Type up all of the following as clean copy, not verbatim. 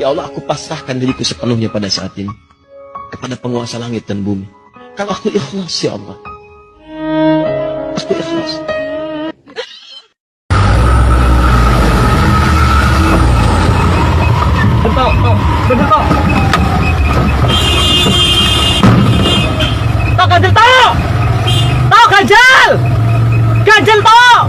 Ya Allah, aku pasrahkan diriku sepenuhnya pada saat ini kepada penguasa langit dan bumi. Kalau aku ikhlas, ya Allah, aku ikhlas. Ganjel tau! Tau ganjel! Ganjel tau!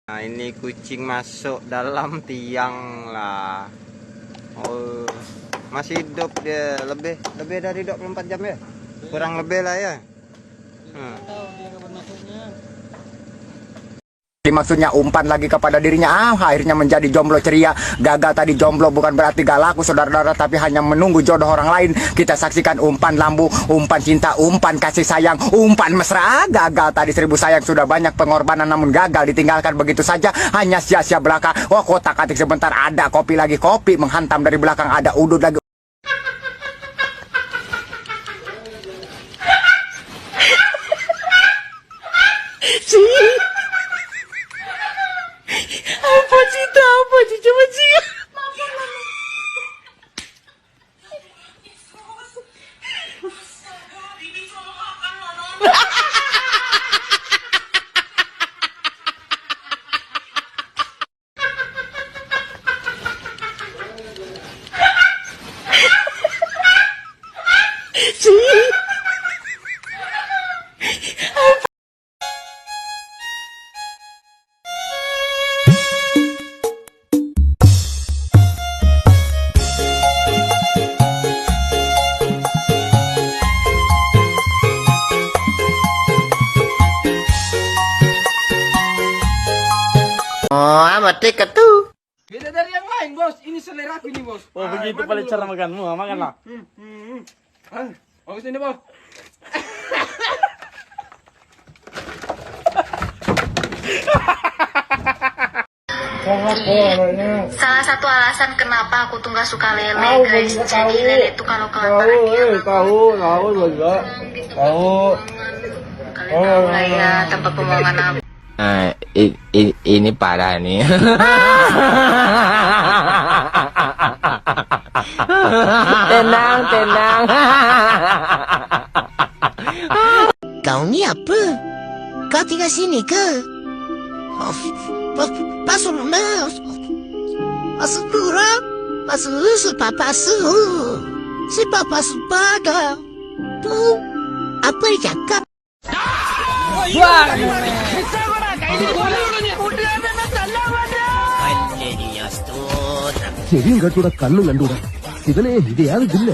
Nah, ini kucing masuk dalam tiang lah. Oh, masih hidup dia, lebih dari 24 jam ya? Kurang lebih lah ya. Maksudnya umpan lagi kepada dirinya, akhirnya menjadi jomblo ceria. Gagal tadi jomblo bukan berarti gak laku saudara-saudara, tapi hanya menunggu jodoh orang lain. Kita saksikan umpan lambu, umpan cinta, umpan kasih sayang, umpan mesra. Gagal tadi 1000 sayang, sudah banyak pengorbanan namun gagal ditinggalkan begitu saja, hanya sia-sia belaka. Oh, kotak-katik sebentar, ada kopi lagi, kopi menghantam dari belakang, ada udut lagi. Apa cinta, apa sih, coba sih. Oh, amat dekat tuh. Beda dari yang lain, bos. Ini selera aku ini, bos. Oh, begitu paling cara makanmu. Makanlah. Bagus ini, bos. Salah satu alasan kenapa aku tuh nggak suka lele, guys. Jadi lele tuh kalau kelaparan dia tahu juga. Tahu. Kalian tahu lah ya, tempat pembuangan aku. Ini parah nih. Tenang. Kau ni apa? Kau tinggal sini ke? Pasal mana? Pasal kurang? Pasal papa su. Si papa su baga. Tuh, apa yang cakap? ചെവിയും കെട്ടൂടെ കണ്ണും കണ്ടൂടാ ഇവനെ ഇത് യാതൊരു ജില്ല